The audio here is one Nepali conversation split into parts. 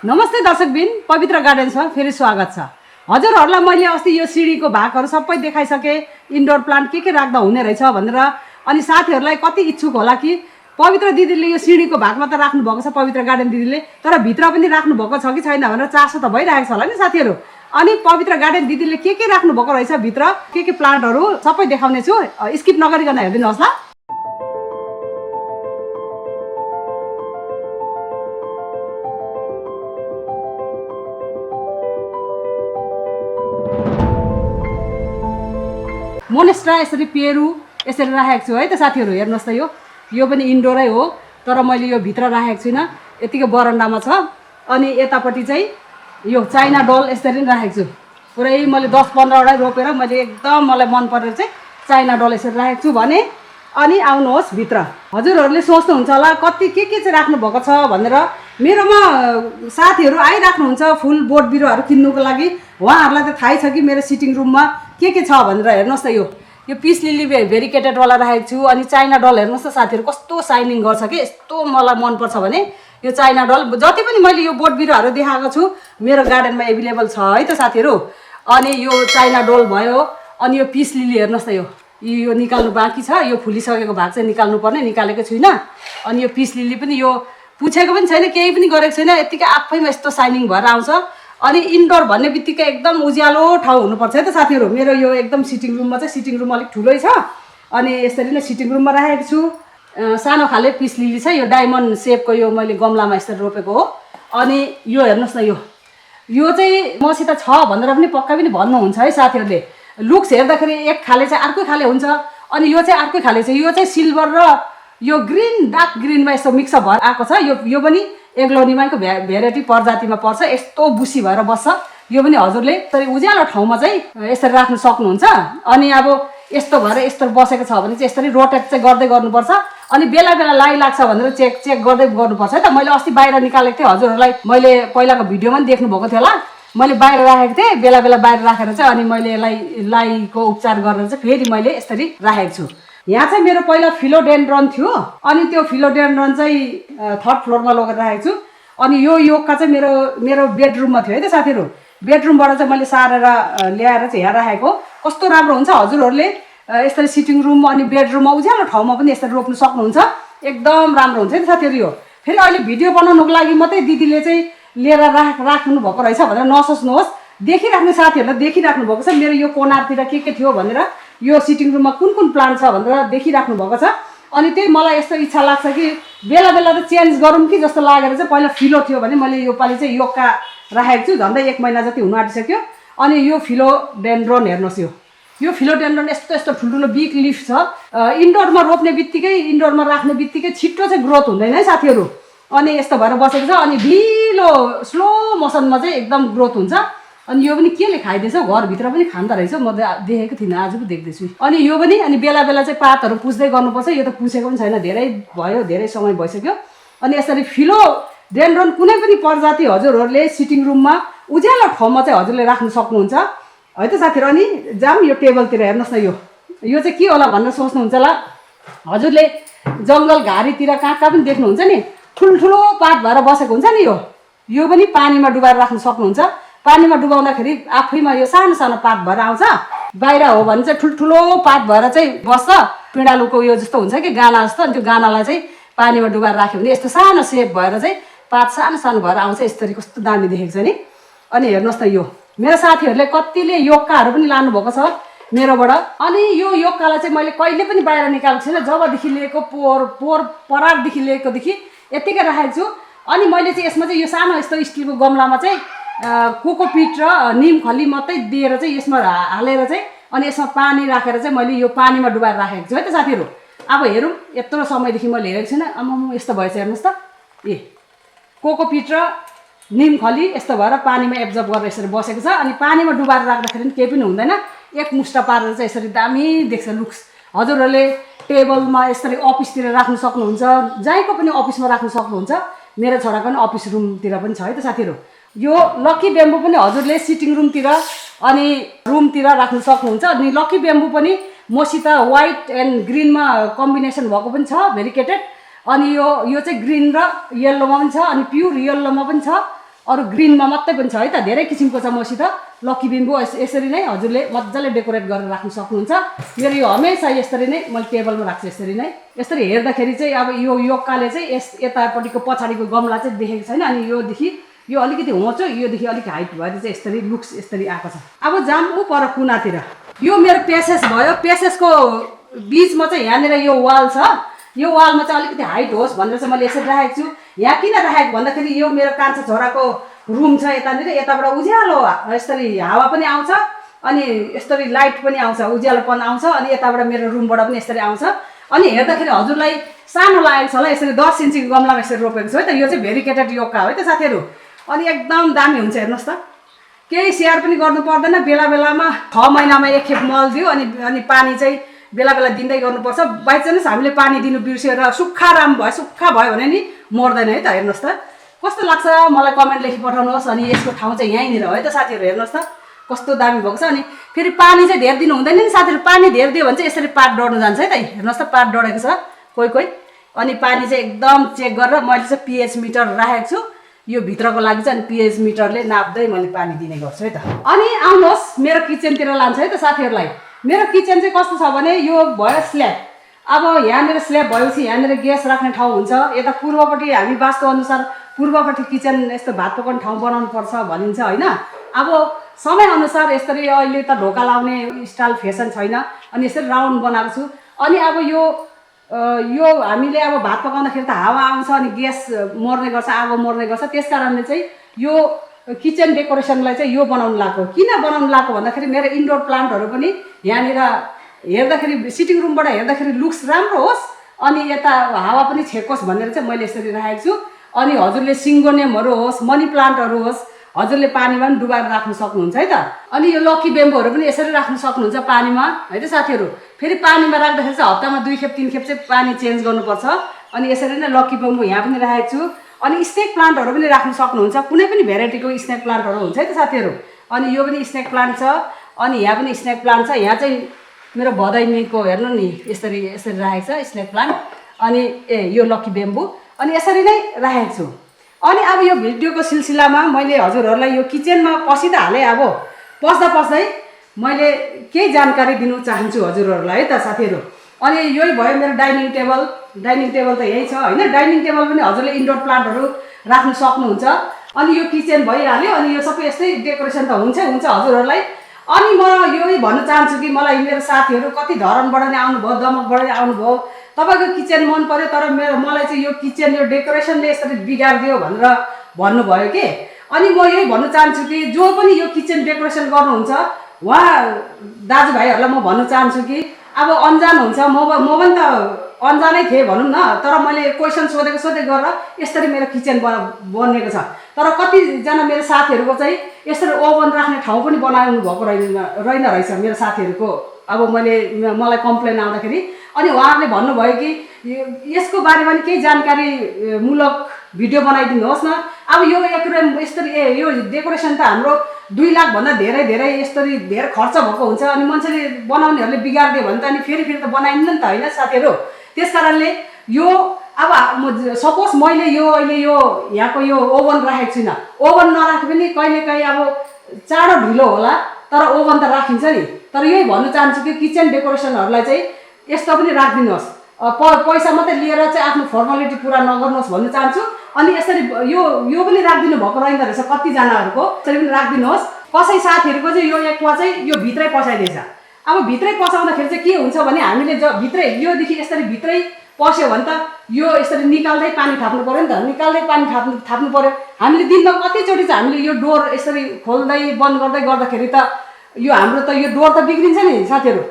नमस्ते दर्शकबिन, पवित्र गार्डन्समा फेरि स्वागत छ। हजुरहरूलाई मैले अस्ति यो सिडीको भागहरू सबै देखाइसके, इन्डोर प्लान्ट के राख्दा हुने रहेछ भनेर। अनि साथीहरूलाई कति इच्छुक होला कि पवित्र दिदीले यो सिडीको भागमा त राख्नु भएको छ पवित्र गार्डन दिदीले, तर भित्र पनि राख्नु भएको छ कि छैन भनेर चासो त भइरहेको छ होला नि साथीहरू। अनि पवित्र गार्डन दिदीले के राख्नु भएको रहेछ भित्र, के प्लान्टहरू सबै देखाउने छु। स्किप नगरिकन हेरिदिनुहोस् ल। मोनेस्ट्रा यसरी पेरू यसरी राखेको छु है त साथीहरू। हेर्नुहोस् त यो पनि इन्डोरै हो, तर मैले यो भित्र राखेको छुइनँ, यतिकै बरन्डामा छ। अनि यतापट्टि चाहिँ यो चाइना डल यसरी नै राखेको छु। पुरै मैले 10-15वटा रोपेर मैले एकदम मलाई मन परेर चाहिँ चाइना डल यसरी राखेको छु भने। अनि आउनुहोस् भित्र। हजुरहरूले सोच्नुहुन्छ होला कति के चाहिँ राख्नु भएको छ भनेर। मेरोमा साथीहरू आइराख्नुहुन्छ फुल बोट बिरुवाहरू किन्नुको लागि। उहाँहरूलाई त थाहै छ कि मेरो सिटिङ रुममा के छ भनेर। हेर्नुहोस् त यो पिस लिली भेरिकेटेडवाला राखेको छु। अनि चाइना डल हेर्नुहोस् त साथीहरू कस्तो साइनिङ गर्छ कि, यस्तो मलाई मनपर्छ भने यो चाइना डल। जति पनि मैले यो बोट बिरुवाहरू देखाएको छु मेरो गार्डनमा एभाइलेबल छ है त साथीहरू। अनि यो चाइना डल भयो। अनि यो पिस लिली हेर्नुहोस् त यो निकाल्नु बाँकी छ। यो फुलिसकेको भाग चाहिँ निकाल्नु पर्ने, निकालेको छुइनँ। अनि यो पिस लिली पनि यो पुछेको पनि छैन, केही पनि गरेको छैन, यत्तिकै आफैमा यस्तो साइनिङ भएर आउँछ। अनि इन्डोर भन्ने बित्तिकै एकदम उज्यालो ठाउँ हुनुपर्छ है त साथीहरू। मेरो यो एकदम सिटिङ रुममा चाहिँ सिटिङ रुम अलिक ठुलै छ। अनि यसरी नै सिटिङ रुममा राखेको छु। सानो खाले पिस लिली छ, यो डायमन्ड सेपको यो मैले गमलामा यसरी रोपेको हो। अनि यो हेर्नुहोस् न यो चाहिँ मसित छ भनेर पनि पक्का पनि भन्नुहुन्छ है साथीहरूले। लुक्स हेर्दाखेरि एक खाले चाहिँ अर्कै खाले हुन्छ, अनि यो चाहिँ अर्कै खाले छ। यो चाहिँ सिल्भर र यो ग्रिन डार्क ग्रिनमा यस्तो मिक्सअप भएर आएको छ। यो पनि एग्लोनिमाको भेराइटी प्रजातिमा पर्छ, यस्तो बुसी भएर बस्छ। यो पनि हजुरले यसरी उज्यालो ठाउँमा चाहिँ यसरी राख्नु सक्नुहुन्छ। अनि अब यस्तो भएर यस्तो बसेको छ भने चाहिँ यसरी रोटेट चाहिँ गर्दै गर्नुपर्छ। अनि बेला बेला लाई लाग्छ भनेर चेक गर्दै गर्नुपर्छ है त। मैले अस्ति बाहिर निकालेको थिएँ, हजुरहरूलाई मैले पहिलाको भिडियोमा पनि देख्नु भएको थियो होला। मैले बाहिर राखेको थिएँ, बेला बेला बाहिर राखेर चाहिँ अनि मैले यसलाई लाईको उपचार गरेर चाहिँ फेरि मैले यसरी राखेको छु। यहाँ चाहिँ मेरो पहिला फिलोडेन्ड्रन थियो, अनि त्यो फिलोडेन्ड्रन चाहिँ 3rd फ्लोरमा लगेर राखेको छु। अनि यो योगका चाहिँ मेरो बेडरुममा थियो है त साथीहरू। बेडरुमबाट चाहिँ मैले सारेर ल्याएर चाहिँ यहाँ राखेको। कस्तो राम्रो हुन्छ, हजुरहरूले यसरी सिटिङ रुम अनि बेडरुममा उज्यालो ठाउँमा पनि यसरी रोप्नु सक्नुहुन्छ। एकदम राम्रो हुन्छ है त साथीहरू। यो फेरि अहिले भिडियो बनाउनुको लागि मात्रै दिदीले चाहिँ लिएर राख्नु भएको रहेछ भनेर नसोच्नुहोस्। देखिराख्ने साथीहरूलाई देखिराख्नु भएको छ मेरो यो कोनारतिर के थियो भनेर, यो सिटिङ रुममा कुन प्लान्ट छ भनेर देखिराख्नु भएको छ। अनि त्यही मलाई यस्तो इच्छा लाग्छ कि बेला बेला त चेन्ज गरौँ कि जस्तो लागेर चाहिँ पहिला फिलो थियो भने मैले योपालि चाहिँ योगका राखेको छु। झन्डै 1 महिना जति हुन आँटिसक्यो। अनि यो फिलोडेन्ड्रन हेर्नुहोस्, यो फिलोडेन्ड्रन यस्तो ठुल्ठुलो बिग लिफ छ। इन्डोरमा रोप्ने बित्तिकै, इन्डोरमा राख्ने बित्तिकै छिट्टो चाहिँ ग्रोथ हुँदैन है साथीहरू। अनि यस्तो भएर बसेको छ। अनि ढिलो स्लो मोसनमा चाहिँ एकदम ग्रोथ हुन्छ। अनि यो पनि केले खाइदिएछ, घरभित्र पनि खाँदो रहेछ, म देखेको थिइनँ, आज पो देख्दैछु। अनि यो पनि अनि बेला बेला चाहिँ पातहरू पुस्दै गर्नुपर्छ। यो त पुसेको पनि छैन, धेरै भयो, धेरै समय भइसक्यो। अनि यसरी फिलोडेन्ड्रन कुनै पनि प्रजाति हजुरहरूले सिटिङ रुममा उज्यालो ठाउँमा चाहिँ हजुरले राख्नु सक्नुहुन्छ है त साथीहरू। अनि जाम यो टेबलतिर हेर्नुहोस् न, यो चाहिँ के होला भनेर सोच्नुहुन्छ होला। हजुरले जङ्गल घारीतिर कहाँ पनि देख्नुहुन्छ नि, ठुल्ठुलो पात भएर बसेको हुन्छ नि। यो पनि पानीमा डुबाएर राख्नु सक्नुहुन्छ। पानीमा डुबाउँदाखेरि आफैमा यो सानो सानो पात भएर आउँछ। बाहिर हो भने चाहिँ ठुल्ठुलो पात भएर चाहिँ बस्छ, पिँडालुको यो जस्तो हुन्छ कि गाना जस्तो। अनि त्यो गानालाई चाहिँ पानीमा डुबाएर राख्यो भने यस्तो सानो सेप भएर चाहिँ पात सानो सानो भएर आउँछ। यसरी कस्तो दामी देखेको छ नि। अनि हेर्नुहोस् त यो मेरो साथीहरूले कतिले योगकाहरू पनि लानुभएको छ मेरोबाट। अनि यो योगकालाई चाहिँ मैले कहिले पनि बाहिर निकालेको छैन। जबदेखि लिएको परारदेखि लिएकोदेखि यत्तिकै राखेको छु। अनि मैले चाहिँ यसमा चाहिँ यो सानो यस्तो स्टिलको गमलामा चाहिँ कोकोपिट र निम खली मात्रै दिएर चाहिँ यसमा हालेर चाहिँ अनि यसमा पानी राखेर चाहिँ मैले यो पानीमा डुबाएर राखेको छु है त साथीहरू। अब हेरौँ, यत्रो समयदेखि मैले हेरेको छुइनँ। यस्तो भएछ हेर्नुहोस् त। कोकोपिट र निम खली यस्तो भएर पानीमा एब्जर्ब गरेर यसरी बसेको छ। अनि पानीमा डुबाएर राख्दाखेरि पनि केही पनि हुँदैन, एक मुष्ट पारेर चाहिँ यसरी दामी देख्छ लुक्स। हजुरहरूले टेबलमा यसरी अफिसतिर राख्नु सक्नुहुन्छ, जहीँको पनि अफिसमा राख्नु सक्नुहुन्छ। मेरो छोराको पनि अफिस रुमतिर पनि छ है त साथीहरू। यो लकी बेम्बू पनि हजुरले सिटिङ रुमतिर अनि रुमतिर राख्नु सक्नुहुन्छ। अनि लकी बेम्बू पनि मसित व्हाइट एन्ड ग्रिनमा कम्बिनेसन भएको पनि छ, भेरिकेटेड। अनि यो चाहिँ ग्रीन र येल्लोमा पनि छ अनि प्योर येल्लोमा पनि छ अरू ग्रिनमा मात्रै पनि छ है त, धेरै किसिमको छ मसित। लकी बेम्बू यसरी नै हजुरले मजाले डेकोरेट गरेर राख्न सक्नुहुन्छ। मेरो यो हमेसा यसरी नै मैले टेबलमा राख्छु, यसरी नै। यसरी हेर्दाखेरि चाहिँ अब यो काले चाहिँ यतापट्टिको पछाडिको गमला चाहिँ देखेको छैन, अनि योदेखि यो अलिकति होचो, योदेखि अलिक हाइट भएर चाहिँ यसरी लुक्स यसरी आएको छ। अब जाम ऊ पर कुनातिर, यो मेरो पेसेस भयो। पेसेसको बिचमा चाहिँ यहाँनिर यो वाल छ, यो वालमा चाहिँ अलिकति हाइट होस् भनेर चाहिँ मैले यसरी राखेको छु। यहाँ किन राखेको भन्दाखेरि यो मेरो कान्छा छोराको रुम छ यतानिर, यताबाट उज्यालो यसरी हावा पनि आउँछ, अनि यसरी लाइट पनि आउँछ, उज्यालोपन आउँछ, अनि यताबाट मेरो रुमबाट पनि यसरी आउँछ। अनि हेर्दाखेरि हजुरलाई सानो लागेको छ होला, यसरी 10 इन्चीको गमलामा यसरी रोपेको छु है त। यो चाहिँ भेरिकेटेड योका हो है त साथीहरू, अनि एकदम दामी हुन्छ। हेर्नुहोस् त, केही स्याहार पनि गर्नु पर्दैन, बेला बेलामा 6 महिनामा एकखेप मल दियो, अनि पानी चाहिँ बेला बेला दिँदै गर्नुपर्छ। बाइचान्स हामीले पानी दिनु बिर्स्यो र सुक्खा भयो भने नि मर्दैन है त। हेर्नुहोस् त कस्तो लाग्छ, मलाई कमेन्ट लेखी पठाउनुहोस्। अनि यसको ठाउँ चाहिँ यहीँनिर हो है त साथीहरू, हेर्नुहोस् त कस्तो दामी भएको छ। अनि फेरि पानी चाहिँ धेर दिनु हुँदैन नि साथीहरू, पानी धेर दियो भने चाहिँ यसरी पात डढ्नु जान्छ है त। हेर्नुहोस् त पात डढेको छ कोही। अनि पानी चाहिँ एकदम चेक गरेर मैले चाहिँ पिएच मिटर राखेको छु यो भित्रको लागि चाहिँ, अनि पिएच मिटरले नाप्दै मैले पानी दिने गर्छु है त। अनि आउनुहोस् मेरो किचनतिर लान्छ है त साथीहरूलाई। मेरो किचन चाहिँ कस्तो छ भने यो भयो स्ल्याब। अब यहाँनिर स्ल्याब भएपछि यहाँनिर ग्यास राख्ने ठाउँ हुन्छ। यता पूर्वपट्टि हामी वास्तुअनुसार पूर्वपट्टि किचन यस्तो भात पकाउने ठाउँ बनाउनु पर्छ भनिन्छ होइन। अब समयअनुसार यसरी अहिले त ढोका लाउने स्टाइल फेसन छैन, अनि यसरी राउन्ड बनाएको छु। अनि अब यो हामीले अब भात पकाउँदाखेरि त हावा आउँछ, अनि ग्यास मर्ने गर्छ, आगो मर्ने गर्छ। त्यस कारणले चाहिँ यो किचन डेकोरेसनलाई चाहिँ यो बनाउनु लाग्यो। किन बनाउनु लाग्यो भन्दाखेरि मेरो इन्डोर प्लान्टहरू पनि यहाँनिर हेर्दाखेरि सिटिङ रुमबाट हेर्दाखेरि लुक्स राम्रो होस्, अनि यता हावा पनि छेकोस् भनेर चाहिँ मैले यसरी राखेको छु। अनि हजुरले सिङ्गोनियमहरू होस्, मनी प्लान्टहरू होस्, हजुरले पानीमा पनि डुबाएर राख्न सक्नुहुन्छ है त। अनि यो लकी बेम्बोहरू पनि यसरी राख्न सक्नुहुन्छ पानीमा है त साथीहरू। फेरि पानीमा राख्दाखेरि चाहिँ हप्तामा 2 खेप 3 खेप चाहिँ पानी चेन्ज गर्नुपर्छ। अनि यसरी नै लकी बेम्बो यहाँ पनि राखेको छु। अनि स्नेक प्लान्टहरू पनि राख्न सक्नुहुन्छ, कुनै पनि भेराइटीको स्नेक प्लान्टहरू हुन्छ है त साथीहरू। अनि यो पनि स्नेक प्लान्ट छ, अनि यहाँ पनि स्नेक प्लान्ट छ। यहाँ चाहिँ मेरो भदैनीको हेर्नु नि यसरी राखेको छ स्नेक प्लान्ट। अनि यो लकी बेम्बो अनि यसरी नै राखेको छु। अनि अब यो भिडियोको सिलसिलामा मैले हजुरहरूलाई यो किचनमा पसि त हालेँ, अब पस्दै मैले केही जानकारी दिनु चाहन्छु हजुरहरूलाई है त साथीहरू। अनि यही भयो मेरो डाइनिङ टेबल त यही छ होइन। डाइनिङ टेबल पनि हजुरले इन्डोर प्लान्टहरू राख्न सक्नुहुन्छ। अनि यो किचन भइहाल्यो, अनि यो सबै यस्तै डेकोरेसन त हुन्छ हजुरहरूलाई। अनि म यही भन्न चाहन्छु कि मलाई मेरो साथीहरू कति धरानबाट नि आउनुभयो, दमकबाट नि आउनुभयो, तपाईँको किचन मन पर्यो, तर मलाई चाहिँ यो किचन यो डेकोरेसनले यसरी बिगारिदियो भनेर भन्नुभयो कि। अनि म यही भन्न चाहन्छु कि जो पनि यो किचन डेकोरेसन गर्नुहुन्छ उहाँ दाजुभाइहरूलाई म भन्न चाहन्छु कि अब अनजान हुन्छ, म पनि त अनजानै थिएँ भनौँ न, तर मैले क्वेसन सोधेको गरेर यसरी मेरो किचन बनेको छ। तर कतिजना मेरो साथीहरूको चाहिँ यसरी ओभन राख्ने ठाउँ पनि बनाउनु भएको रहेन रहेछ मेरो साथीहरूको। अब मलाई कम्प्लेन आउँदाखेरि अनि उहाँहरूले भन्नुभयो कि यसको बारेमा नि केही जानकारी मूलक भिडियो बनाइदिनुहोस् न। अब यो यसरी यो डेकोरेसन त हाम्रो 2 लाख भन्दा धेरै यसरी धेरै खर्च भएको हुन्छ। अनि मान्छेले बनाउनेहरूले बिगारिदियो भने त अनि फेरि त बनाइन्न नि त होइन साथीहरू। त्यस कारणले यो अब सपोज मैले अहिले यो यहाँको यो ओभन राखेको छुइनँ, ओभन नराखे पनि कहिलेकाहीँ अब चाँडो ढिलो होला, तर ओभन त राखिन्छ नि। तर यही भन्न चाहन्छु कि किचन डेकोरेसनहरूलाई चाहिँ यस्तो पनि राखिदिनुहोस्, पैसा मात्रै लिएर चाहिँ आफ्नो फर्मालिटी पुरा नगर्नुहोस् भन्न चाहन्छु। अनि यसरी यो पनि राखिदिनु भएको रहेन रहेछ कतिजनाहरूको, यसरी पनि राखिदिनुहोस्। कसै साथीहरूको चाहिँ यो एक्वा चाहिँ यो भित्रै पसाइदिएछ। अब भित्रै पसाउँदाखेरि चाहिँ के हुन्छ भने हामीले भित्रै योदेखि यसरी भित्रै पस्यो भने त यो यसरी निकाल्दै पानी थाप्नु पऱ्यो नि त, निकाल्दै पानी थाप्नु पऱ्यो। हामीले दिनमा कतिचोटि चाहिँ हामीले यो डोर यसरी खोल्दै बन्द गर्दाखेरि त यो हाम्रो त यो डोर त बिग्रिन्छ नि साथीहरू।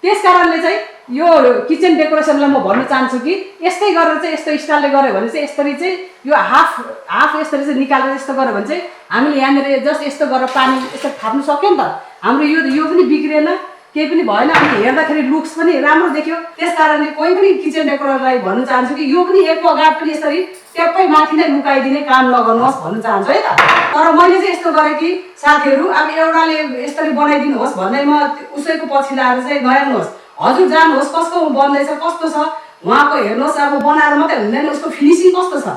त्यस कारणले चाहिँ यो किचन डेकोरेसनलाई म भन्न चाहन्छु कि यस्तै गरेर चाहिँ यस्तो स्टाइलले गऱ्यो भने चाहिँ यसरी चाहिँ यो हाफ यसरी चाहिँ निकालेर यस्तो गऱ्यो भने चाहिँ हामीले यहाँनिर जस्ट यस्तो गरेर पानी यसरी थाप्नु सक्यो नि त, हाम्रो यो पनि बिग्रिएन, केही पनि भएन, अनि हेर्दाखेरि लुक्स पनि राम्रो देखियो। त्यस कारणले कोही पनि किचन डेकोरलाई भन्न चाहन्छु कि यो पनि एक्वागार्ड पनि यसरी ट्याप्पै माथि नै लुकाइदिने काम नगर्नुहोस् भन्न चाहन्छु है त। तर मैले चाहिँ यस्तो गरेँ कि साथीहरू अब एउटाले यसरी बनाइदिनुहोस् भन्दैमा उसैको पछि लागेर चाहिँ नहेर्नुहोस्, हजुर जानुहोस् कस्तो बन्दैछ कस्तो छ उहाँको हेर्नुहोस्। अब बनाएर मात्रै हुँदैन, उसको फिनिसिङ कस्तो छ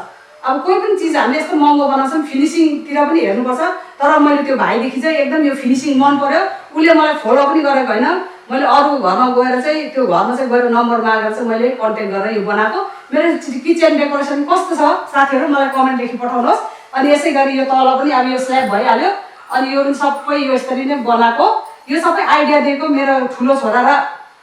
अब कोही पनि चिज हामीले यस्तो महँगो बनाउँछौँ फिनिसिङतिर पनि हेर्नुपर्छ तर मैले त्यो भाइदेखि चाहिँ एकदम यो फिनिसिङ मन पर्यो उसले मलाई फलो पनि गरेको होइन मैले अरू घरमा गएर चाहिँ त्यो घरमा चाहिँ गएर नम्बर मागेर चाहिँ मैले कन्ट्याक्ट गरेर यो बनाएको मेरो किचन डेकोरेसन कस्तो छ साथीहरू मलाई कमेन्ट लेखी पठाउनुहोस् अनि यसै गरी यो तल पनि अब यो स्ल्याब भइहाल्यो अनि यो पनि सबै यो यसरी नै बनाएको यो सबै आइडिया दिएको मेरो ठुलो छोरा र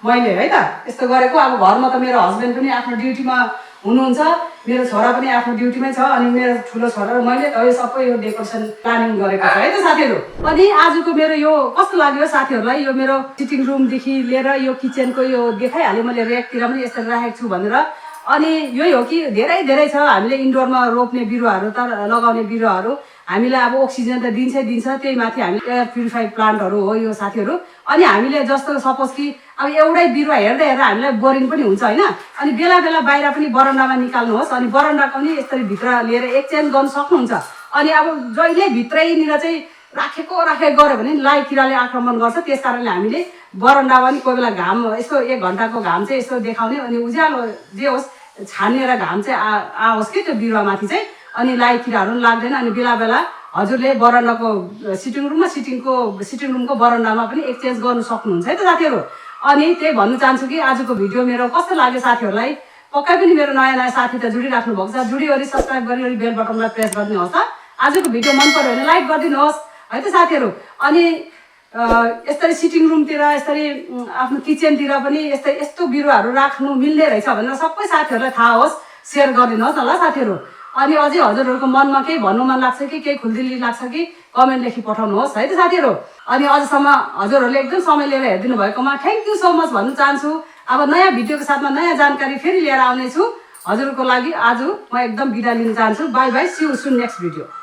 मैले है त यस्तो गरेको अब घरमा त मेरो हस्बेन्ड पनि आफ्नो ड्युटीमा हुनुहुन्छ मेरो छोरा पनि आफ्नो ड्युटीमै छ अनि मेरो ठुलो छोरा र मैले त यो सबै यो डेकोरेसन प्लानिङ गरेको छ है त साथीहरू अनि आजको मेरो यो कस्तो लाग्यो साथीहरूलाई यो मेरो सिटिङ रुमदेखि लिएर यो किचनको यो देखाइहालेँ मैले ऱ्याकतिर पनि यसरी राखेको छु भनेर अनि यही हो कि धेरै धेरै छ हामीले इन्डोरमा रोप्ने बिरुवाहरू त लगाउने बिरुवाहरू हामीलाई अब अक्सिजन त दिन्छै दिन्छ त्यही माथि हामी एयर प्युरिफाइड प्लान्टहरू हो यो साथीहरू अनि हामीले जस्तो सपोज कि अब एउटै बिरुवा हेर्दै हेरेर हामीलाई बोरिङ पनि हुन्छ होइन अनि बेला बेला बाहिर पनि बरन्डामा निकाल्नुहोस् अनि बरन्डाको पनि यसरी भित्र लिएर एक्सचेन्ज गर्न सक्नुहुन्छ अनि अब जहिले भित्रैनिर चाहिँ राखेको गऱ्यो भने लाइ किराले आक्रमण गर्छ त्यस कारणले हामीले बरन्डामा पनि कोही बेला घाम यस्तो 1 घन्टाको घाम चाहिँ यस्तो देखाउने अनि उज्यालो जे होस् छानेर घाम चाहिँ आओस् कि त्यो बिरुवामाथि चाहिँ अनि लाइ किराहरू पनि लाग्दैन अनि बेला बेला हजुरले बरन्डाको सिटिङ रुमको बरन्डामा पनि एक्सचेन्ज गर्नु सक्नुहुन्छ है त साथीहरू अनि त्यही भन्नु चाहन्छु कि आजको भिडियो मेरो कस्तो लाग्यो साथीहरूलाई पक्कै पनि मेरो नयाँ साथी त जुडिराख्नु भएको छ जुडिवरी सब्सक्राइब गरिवरी बेल बटनलाई प्रेस गरिदिनुहोस् त आजको भिडियो मन पर्यो भने लाइक गरिदिनुहोस् है त साथीहरू अनि यसरी सिटिङ रुमतिर यसरी आफ्नो किचनतिर पनि यस्तो बिरुवाहरू राख्नु मिल्ने रहेछ भनेर सबै साथीहरूलाई थाहा होस् सेयर गरिदिनुहोस् न ल साथीहरू अनि अझै हजुरहरूको मनमा केही भन्नु मन लाग्छ कि केही खुल्दिली लाग्छ कि कमेन्ट लेखी पठाउनुहोस् है त साथीहरू अनि अझसम्म हजुरहरूले एकदम समय लिएर हेरिदिनु भएकोमा थ्याङ्क यू सो मच भन्न चाहन्छु अब नयाँ भिडियोको साथमा नयाँ जानकारी फेरि लिएर आउनेछु हजुरको लागि आज म एकदम बिदा लिन चाहन्छु bye bye see you soon next video